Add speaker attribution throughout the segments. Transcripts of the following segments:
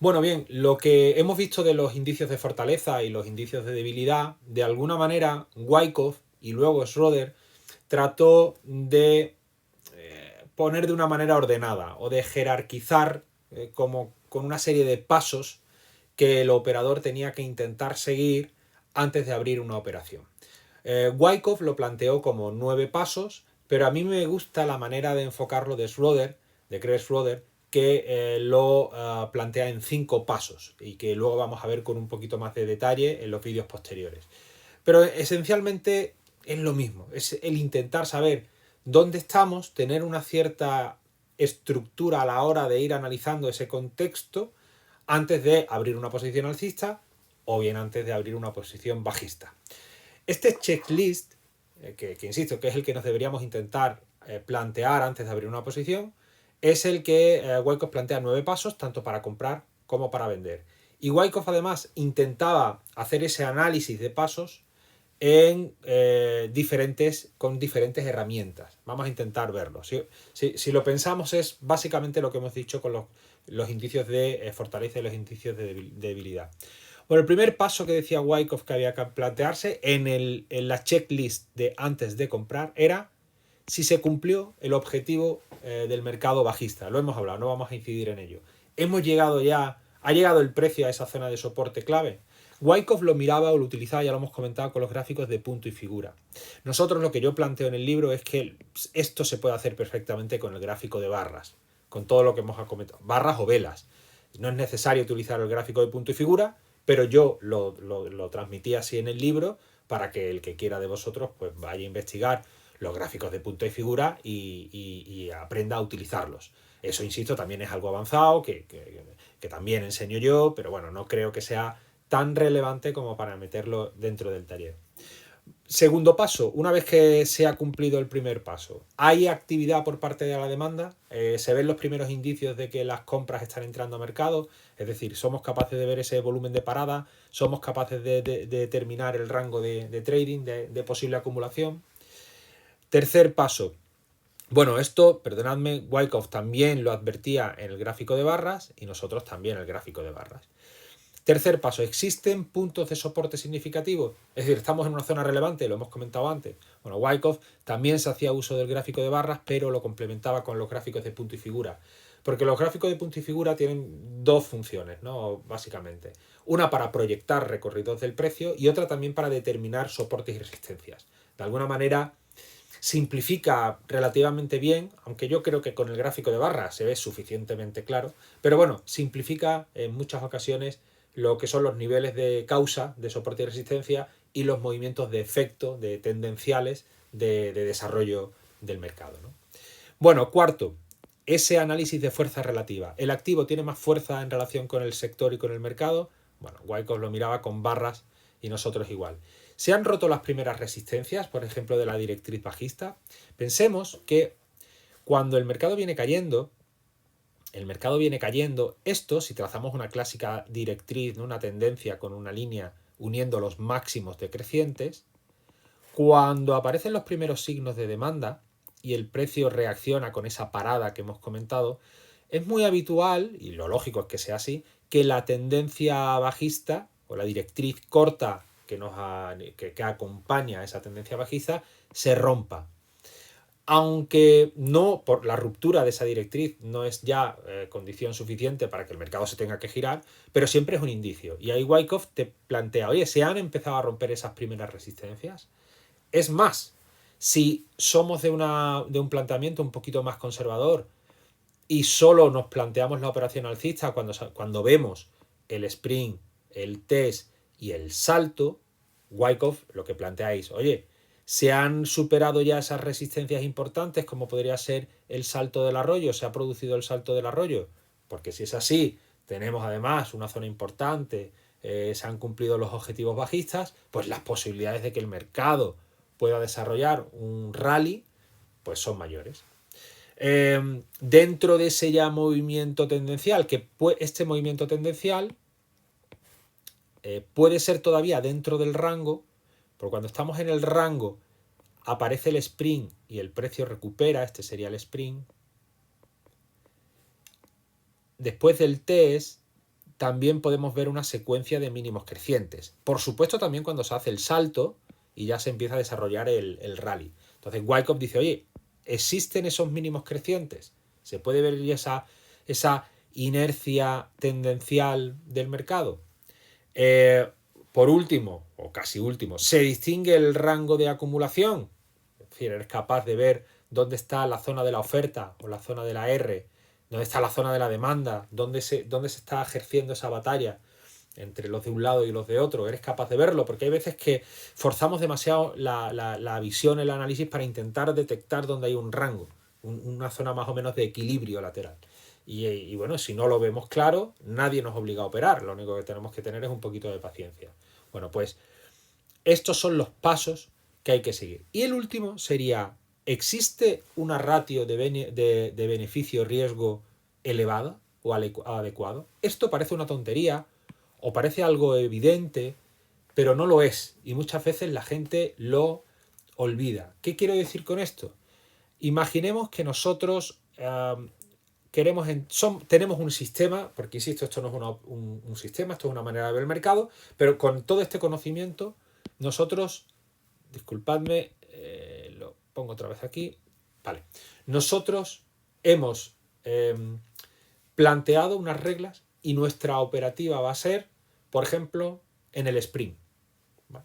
Speaker 1: Bueno, bien, lo que hemos visto de los indicios de fortaleza y los indicios de debilidad, de alguna manera, Wyckoff y luego Schroeder trató de poner de una manera ordenada o de jerarquizar como con una serie de pasos que el operador tenía que intentar seguir antes de abrir una operación. Wyckoff lo planteó como 9 pasos, pero a mí me gusta la manera de enfocarlo de Schroeder, de Craig Schroeder, que lo plantea en 5 pasos y que luego vamos a ver con un poquito más de detalle en los vídeos posteriores. Pero esencialmente es lo mismo, es el intentar saber dónde estamos, tener una cierta estructura a la hora de ir analizando ese contexto antes de abrir una posición alcista o bien antes de abrir una posición bajista. Este checklist, que insisto, que es el que nos deberíamos intentar plantear antes de abrir una posición, es el que Wyckoff plantea 9 pasos, tanto para comprar como para vender. Y Wyckoff además intentaba hacer ese análisis de pasos en con diferentes herramientas. Vamos a intentar verlo. Si lo pensamos, es básicamente lo que hemos dicho con los indicios de fortaleza y los indicios de debilidad. Bueno, el primer paso que decía Wyckoff que había que plantearse en la checklist de antes de comprar era si se cumplió el objetivo del mercado bajista. Lo hemos hablado, no vamos a incidir en ello. Ha llegado el precio a esa zona de soporte clave. Wyckoff lo miraba o lo utilizaba, ya lo hemos comentado, con los gráficos de punto y figura. Nosotros lo que yo planteo en el libro es que esto se puede hacer perfectamente con el gráfico de barras, con todo lo que hemos comentado, barras o velas. No es necesario utilizar el gráfico de punto y figura, pero yo lo transmití así en el libro para que el que quiera de vosotros pues vaya a investigar los gráficos de punto y figura y aprenda a utilizarlos. Eso, insisto, también es algo avanzado que también enseño yo, pero bueno, no creo que sea tan relevante como para meterlo dentro del taller. Segundo paso, una vez que se ha cumplido el primer paso, ¿hay actividad por parte de la demanda? ¿Se ven los primeros indicios de que las compras están entrando a mercado? Es decir, ¿somos capaces de ver ese volumen de parada? ¿Somos capaces de determinar el rango de trading, de posible acumulación? Tercer paso, bueno, esto, perdonadme, Wyckoff también lo advertía en el gráfico de barras y nosotros también en el gráfico de barras. Tercer paso, ¿existen puntos de soporte significativos? Es decir, estamos en una zona relevante, lo hemos comentado antes. Bueno, Wyckoff también se hacía uso del gráfico de barras, pero lo complementaba con los gráficos de punto y figura. Porque los gráficos de punto y figura tienen dos funciones, ¿no? Básicamente. Una para proyectar recorridos del precio y otra también para determinar soportes y resistencias. De alguna manera simplifica relativamente bien, aunque yo creo que con el gráfico de barras se ve suficientemente claro, pero bueno, simplifica en muchas ocasiones lo que son los niveles de causa, de soporte y resistencia y los movimientos de efecto, de tendenciales de desarrollo del mercado, ¿no? Bueno, cuarto, ese análisis de fuerza relativa. ¿El activo tiene más fuerza en relación con el sector y con el mercado? Bueno, Wyckoff lo miraba con barras y nosotros igual. ¿Se han roto las primeras resistencias, por ejemplo, de la directriz bajista? Pensemos que cuando el mercado viene cayendo, esto, si trazamos una clásica directriz, ¿no? Una tendencia con una línea uniendo los máximos decrecientes, cuando aparecen los primeros signos de demanda y el precio reacciona con esa parada que hemos comentado, es muy habitual, y lo lógico es que sea así, que la tendencia bajista o la directriz corta que acompaña a esa tendencia bajista se rompa. Aunque no, por la ruptura de esa directriz no es ya condición suficiente para que el mercado se tenga que girar, pero siempre es un indicio. Y ahí Wyckoff te plantea, oye, ¿se han empezado a romper esas primeras resistencias? Es más, si somos de un planteamiento un poquito más conservador y solo nos planteamos la operación alcista cuando vemos el sprint, el test y el salto, Wyckoff lo que planteáis, oye, ¿se han superado ya esas resistencias importantes como podría ser el salto del arroyo? ¿Se ha producido el salto del arroyo? Porque si es así, tenemos además una zona importante, se han cumplido los objetivos bajistas, pues las posibilidades de que el mercado pueda desarrollar un rally, pues son mayores. Dentro de ese ya movimiento tendencial, este movimiento tendencial puede ser todavía dentro del rango, porque cuando estamos en el rango aparece el sprint y el precio recupera, este sería el sprint. Después del test también podemos ver una secuencia de mínimos crecientes. Por supuesto también cuando se hace el salto y ya se empieza a desarrollar el rally. Entonces Wyckoff dice, oye, ¿existen esos mínimos crecientes? ¿Se puede ver esa inercia tendencial del mercado? Por último, o casi último, ¿se distingue el rango de acumulación? Es decir, eres capaz de ver dónde está la zona de la oferta o la zona de la R, dónde está la zona de la demanda, dónde se está ejerciendo esa batalla entre los de un lado y los de otro. Eres capaz de verlo, porque hay veces que forzamos demasiado la visión, el análisis para intentar detectar dónde hay un rango, una zona más o menos de equilibrio lateral. Y bueno, si no lo vemos claro, nadie nos obliga a operar. Lo único que tenemos que tener es un poquito de paciencia. Bueno, pues estos son los pasos que hay que seguir. Y el último sería, ¿existe una ratio de beneficio-riesgo elevada o adecuado? Esto parece una tontería o parece algo evidente, pero no lo es. Y muchas veces la gente lo olvida. ¿Qué quiero decir con esto? Imaginemos que nosotros tenemos un sistema, porque insisto, esto no es un sistema, esto es una manera de ver el mercado, pero con todo este conocimiento, nosotros, disculpadme, lo pongo otra vez aquí, vale, nosotros hemos planteado unas reglas y nuestra operativa va a ser, por ejemplo, en el sprint. ¿Vale?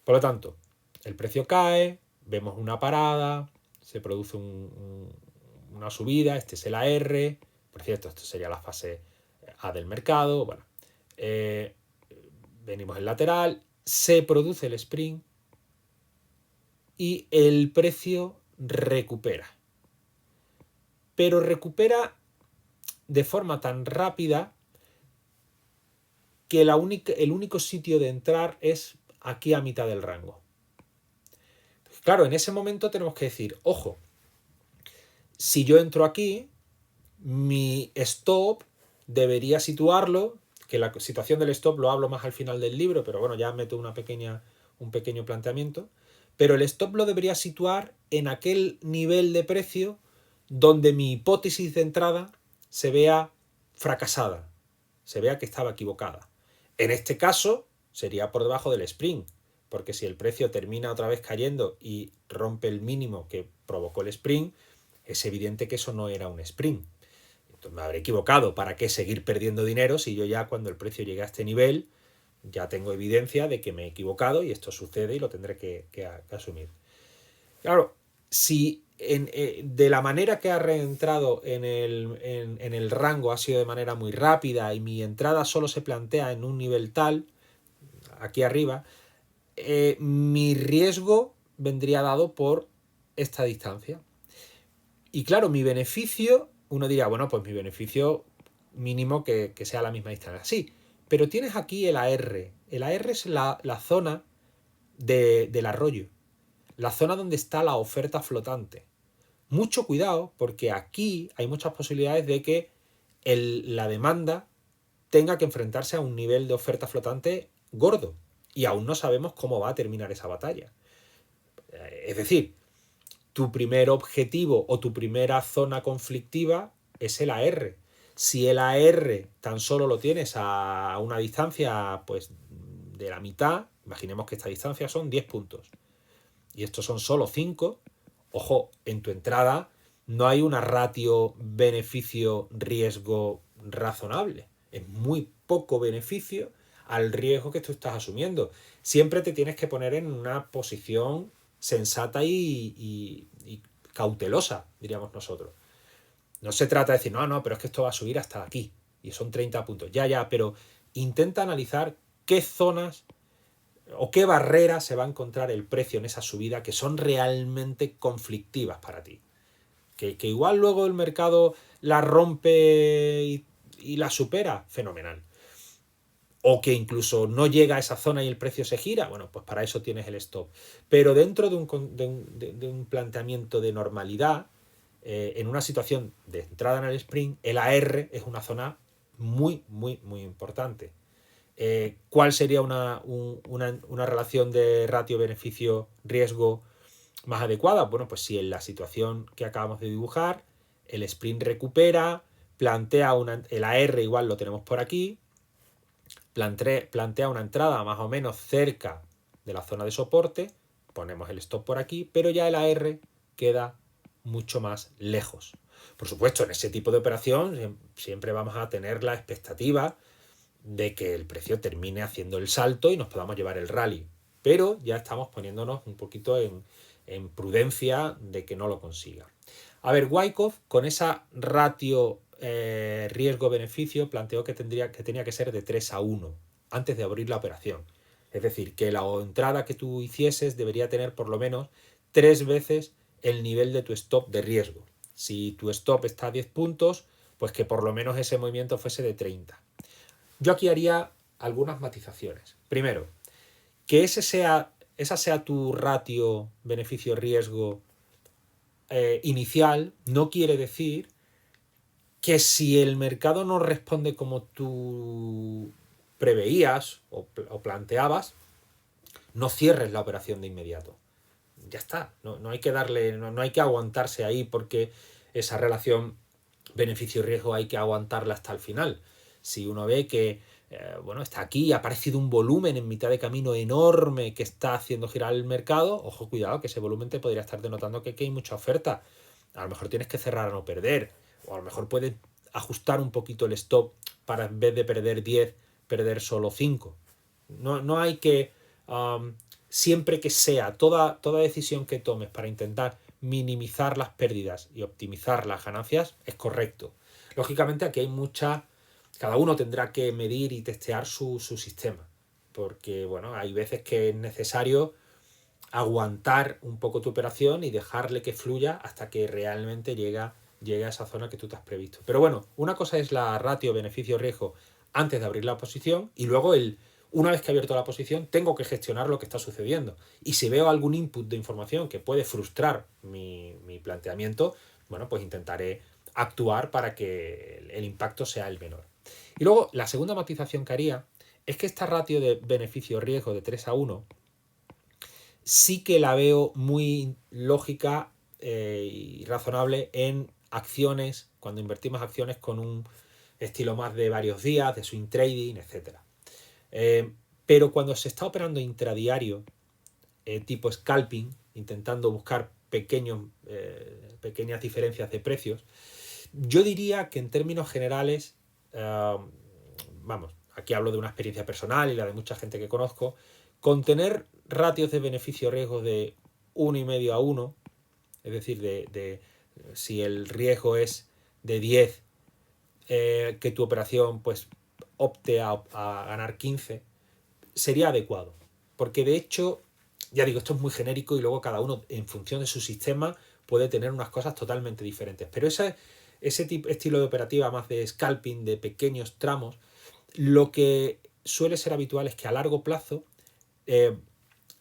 Speaker 1: Por lo tanto, el precio cae, vemos una parada, se produce una subida, este es el AR, por cierto, esto sería la fase A del mercado, bueno, venimos el lateral, se produce el sprint y el precio recupera. Pero recupera de forma tan rápida que el único sitio de entrar es aquí a mitad del rango. Claro, en ese momento tenemos que decir, ojo, si yo entro aquí, mi stop debería situarlo, que la situación del stop lo hablo más al final del libro, pero bueno, ya meto un pequeño planteamiento, pero el stop lo debería situar en aquel nivel de precio donde mi hipótesis de entrada se vea fracasada, se vea que estaba equivocada. En este caso sería por debajo del sprint, porque si el precio termina otra vez cayendo y rompe el mínimo que provocó el sprint, es evidente que eso no era un sprint. Entonces me habré equivocado. ¿Para qué seguir perdiendo dinero si yo ya cuando el precio llegue a este nivel ya tengo evidencia de que me he equivocado y esto sucede y lo tendré que asumir? Claro, si de la manera que ha reentrado en el rango ha sido de manera muy rápida y mi entrada solo se plantea en un nivel tal, aquí arriba, mi riesgo vendría dado por esta distancia. Y claro, mi beneficio, uno dirá, bueno, pues mi beneficio mínimo que sea la misma distancia. Sí, pero tienes aquí el AR. El AR es la zona del arroyo, la zona donde está la oferta flotante. Mucho cuidado, porque aquí hay muchas posibilidades de que la demanda tenga que enfrentarse a un nivel de oferta flotante gordo. Y aún no sabemos cómo va a terminar esa batalla. Es decir, tu primer objetivo o tu primera zona conflictiva es el AR. Si el AR tan solo lo tienes a una distancia pues de la mitad, imaginemos que esta distancia son 10 puntos y estos son solo 5, ojo, en tu entrada no hay una ratio beneficio-riesgo razonable. Es muy poco beneficio al riesgo que tú estás asumiendo. Siempre te tienes que poner en una posición sensata y cautelosa, diríamos nosotros. No se trata de decir, no, pero es que esto va a subir hasta aquí y son 30 puntos. Ya, pero intenta analizar qué zonas o qué barreras se va a encontrar el precio en esa subida que son realmente conflictivas para ti. Que igual luego el mercado la rompe y la supera, fenomenal. O que incluso no llega a esa zona y el precio se gira, bueno, pues para eso tienes el stop. Pero dentro de un planteamiento de normalidad, en una situación de entrada en el sprint, el AR es una zona muy, muy, muy importante. ¿Cuál sería una relación de ratio beneficio-riesgo más adecuada? Bueno, pues si en la situación que acabamos de dibujar, el sprint recupera, plantea el AR igual lo tenemos por aquí, plantea una entrada más o menos cerca de la zona de soporte, ponemos el stop por aquí, pero ya el AR queda mucho más lejos. Por supuesto, en ese tipo de operación siempre vamos a tener la expectativa de que el precio termine haciendo el salto y nos podamos llevar el rally, pero ya estamos poniéndonos un poquito en prudencia de que no lo consiga. A ver, Wyckoff con esa ratio riesgo-beneficio planteó que tenía que ser de 3-1 antes de abrir la operación. Es decir, que la entrada que tú hicieses debería tener por lo menos 3 veces el nivel de tu stop de riesgo. Si tu stop está a 10 puntos, pues que por lo menos ese movimiento fuese de 30. Yo aquí haría algunas matizaciones. Primero, que esa sea tu ratio beneficio-riesgo inicial, no quiere decir que si el mercado no responde como tú preveías o planteabas, no cierres la operación de inmediato. Ya está, no hay que darle, no hay que aguantarse ahí porque esa relación beneficio-riesgo hay que aguantarla hasta el final. Si uno ve que está aquí, ha aparecido un volumen en mitad de camino enorme que está haciendo girar el mercado, ojo, cuidado, que ese volumen te podría estar denotando que hay mucha oferta. A lo mejor tienes que cerrar a no perder, o a lo mejor puedes ajustar un poquito el stop para en vez de perder 10, perder solo 5. No hay que, siempre que sea, toda decisión que tomes para intentar minimizar las pérdidas y optimizar las ganancias es correcto. Lógicamente aquí hay cada uno tendrá que medir y testear su sistema, porque hay veces que es necesario aguantar un poco tu operación y dejarle que fluya hasta que realmente llegue a esa zona que tú te has previsto. Pero una cosa es la ratio beneficio-riesgo antes de abrir la posición y luego una vez que he abierto la posición tengo que gestionar lo que está sucediendo. Y si veo algún input de información que puede frustrar mi planteamiento, pues intentaré actuar para que el impacto sea el menor. Y luego la segunda matización que haría es que esta ratio de beneficio-riesgo de 3-1 sí que la veo muy lógica y razonable en acciones, cuando invertimos acciones con un estilo más de varios días, de swing trading, etc. Pero cuando se está operando intradiario, tipo scalping, intentando buscar pequeñas diferencias de precios, yo diría que en términos generales, aquí hablo de una experiencia personal y la de mucha gente que conozco, con tener ratios de beneficio-riesgo de 1,5-1, es decir, si el riesgo es de 10, que tu operación pues opte a ganar 15, sería adecuado. Porque de hecho, ya digo, esto es muy genérico y luego cada uno en función de su sistema puede tener unas cosas totalmente diferentes. Pero ese estilo de operativa más de scalping, de pequeños tramos, lo que suele ser habitual es que a largo plazo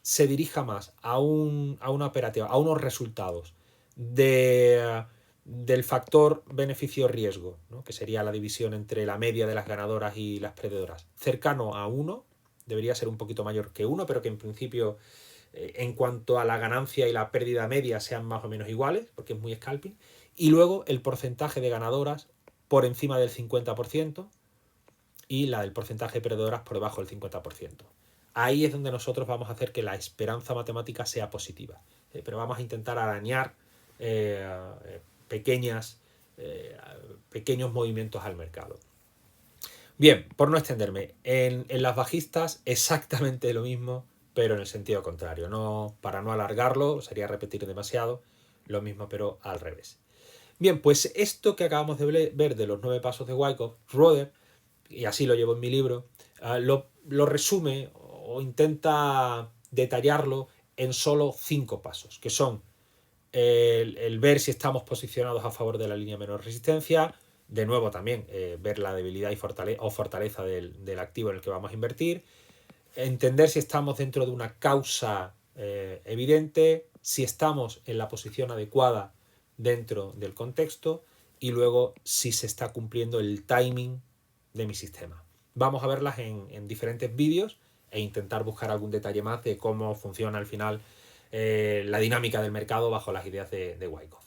Speaker 1: se dirija más a una operativa, a unos resultados del factor beneficio-riesgo, ¿no? Que sería la división entre la media de las ganadoras y las perdedoras, cercano a 1, debería ser un poquito mayor que 1, pero que en principio en cuanto a la ganancia y la pérdida media sean más o menos iguales, porque es muy scalping, y luego el porcentaje de ganadoras por encima del 50% y la del porcentaje de perdedoras por debajo del 50%. Ahí es donde nosotros vamos a hacer que la esperanza matemática sea positiva, pero vamos a intentar arañar pequeños movimientos al mercado. Bien, por no extenderme, en las bajistas exactamente lo mismo, pero en el sentido contrario. Para no alargarlo, sería repetir demasiado, lo mismo pero al revés. Bien, pues esto que acabamos de ver de los 9 pasos de Wyckoff, Schroeder, y así lo llevo en mi libro, lo resume o intenta detallarlo en solo 5 pasos, que son el ver si estamos posicionados a favor de la línea menor resistencia, de nuevo también ver la debilidad y fortaleza del activo en el que vamos a invertir, entender si estamos dentro de una causa evidente, si estamos en la posición adecuada dentro del contexto y luego si se está cumpliendo el timing de mi sistema. Vamos a verlas en diferentes vídeos e intentar buscar algún detalle más de cómo funciona al final la dinámica del mercado bajo las ideas de Wyckoff.